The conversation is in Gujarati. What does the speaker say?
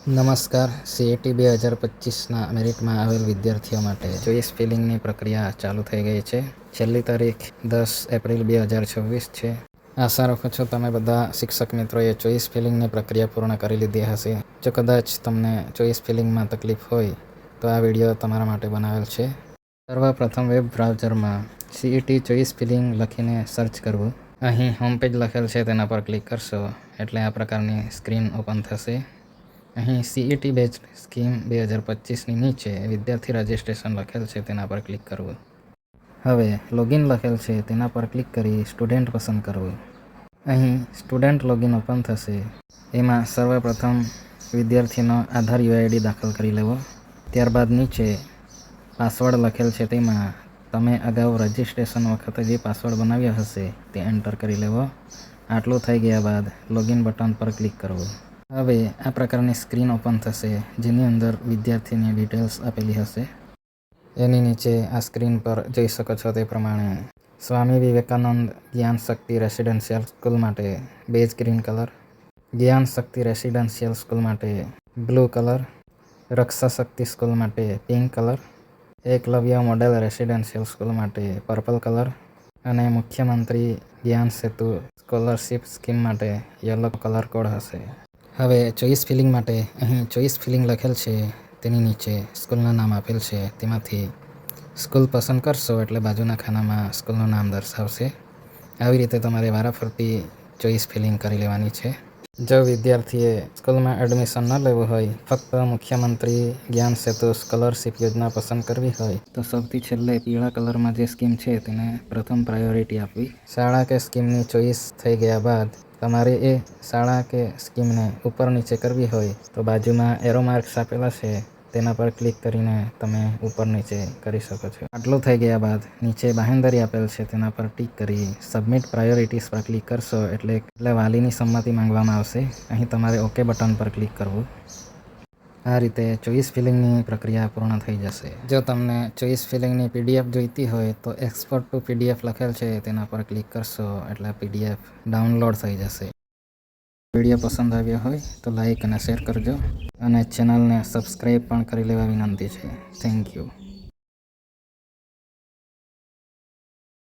નમસ્કાર. CAT 2025ના મેરિટમાં આવેલ વિદ્યાર્થીઓ માટે ચોઈસ ફિલિંગની પ્રક્રિયા ચાલુ થઈ ગઈ છે. છેલ્લી તારીખ 10 એપ્રિલ 2026 છે. આશા રાખું છું તમે બધા શિક્ષક મિત્રોએ ચોઈસ ફિલિંગની પ્રક્રિયા પૂર્ણ કરી લીધી હશે. જો કદાચ તમને ચોઈસ ફિલિંગમાં તકલીફ હોય તો આ વિડીયો તમારા માટે બનાવેલ છે. સર્વપ્રથમ વેબ બ્રાઉઝરમાં CAT ચોઈસ ફિલિંગ લખીને સર્ચ કરવું. અહીં હોમ પેજ લખેલ છે તેના પર ક્લિક કરશો એટલે આ પ્રકારની સ્ક્રીન ઓપન થશે. અહીં CAT બેચ સ્કીમ 2025ની નીચે વિદ્યાર્થી રજિસ્ટ્રેશન લખેલ છે તેના પર ક્લિક કરવું. હવે લોગિન લખેલ છે તેના પર ક્લિક કરી સ્ટુડન્ટ પસંદ કરવું. અહીં સ્ટુડન્ટ લોગિન ઓપન થશે. એમાં સર્વપ્રથમ વિદ્યાર્થીનો આધાર UID દાખલ કરી લેવો. ત્યારબાદ નીચે પાસવર્ડ લખેલ છે તેમાં તમે અગાઉ રજિસ્ટ્રેશન વખતે જે પાસવર્ડ બનાવ્યો હશે તે એન્ટર કરી લેવો. આટલું થઈ ગયા બાદ લોગિન બટન પર ક્લિક કરવું. હવે આ પ્રકારની સ્ક્રીન ઓપન થશે જેની અંદર વિદ્યાર્થીની ડિટેલ્સ આપેલી હશે. એની નીચે આ સ્ક્રીન પર જોઈ શકો છો તે પ્રમાણે સ્વામી વિવેકાનંદ જ્ઞાન શક્તિ રેસિડેન્શિયલ સ્કૂલ માટે બેઝ ગ્રીન કલર, જ્ઞાન શક્તિ રેસિડેન્શિયલ સ્કૂલ માટે બ્લુ કલર, રક્ષા શક્તિ સ્કૂલ માટે pink colour, Eklavya model residential school માટે પર્પલ કલર અને મુખ્યમંત્રી જ્ઞાન સેતુ સ્કોલરશિપ સ્કીમ માટે યલો કલર કોડ હશે. હવે ચોઈસ ફિલિંગ માટે અહીં ચોઈસ ફિલિંગ લખેલ છે તેની નીચે સ્કૂલનું નામ આપેલ છે તેમાંથી સ્કૂલ પસંદ કરશો એટલે બાજુના ખાનામાં સ્કૂલનું નામ દર્શાવશે. આવી રીતે તમારે વારાફરતી ચોઈસ ફિલિંગ કરી લેવાની છે. જો વિદ્યાર્થીએ સ્કૂલમાં એડમિશન ન લેવું હોય, ફક્ત મુખ્યમંત્રી જ્ઞાન સેતુ સ્કોલરશિપ યોજના પસંદ કરવી હોય તો સૌથી છેલ્લે પીળા કલરમાં જે સ્કીમ છે તેને પ્રથમ પ્રાયોરિટી આપવી. શાળા કે સ્કીમની ચોઈસ થઈ ગયા બાદ તમારે એ શાળા કે સ્કીમને ઉપર નીચે કરવી હોય તો બાજુમાં એરો માર્ક્સ આપેલા છે તેના પર ક્લિક કરીને તમે ઉપર નીચે કરી શકો છો. આટલું થઈ ગયા બાદ નીચે બાહેંધરી આપેલ છે તેના પર ટિક કરી સબમિટ પ્રાયોરિટીઝ પર ક્લિક કરશો એટલે વાલીની સંમતિ માંગવામાં આવશે. અહીં તમારે ઓકે બટન પર ક્લિક કરવું. આ રીતે ચોઈસ ફિલિંગની પ્રક્રિયા પૂર્ણ થઈ જશે. જો તમને ચોઈસ ફિલિંગની PDF જોઈતી હોય તો એક્સપોર્ટ ટુ PDF લખેલ છે તેના પર ક્લિક કરશો એટલે PDF ડાઉનલોડ થઈ જશે. વિડીયો પસંદ આવ્યો હોય તો લાઈક અને શેર કરજો અને ચેનલને સબસ્ક્રાઈબ પણ કરી લેવા વિનંતી છે. Thank you.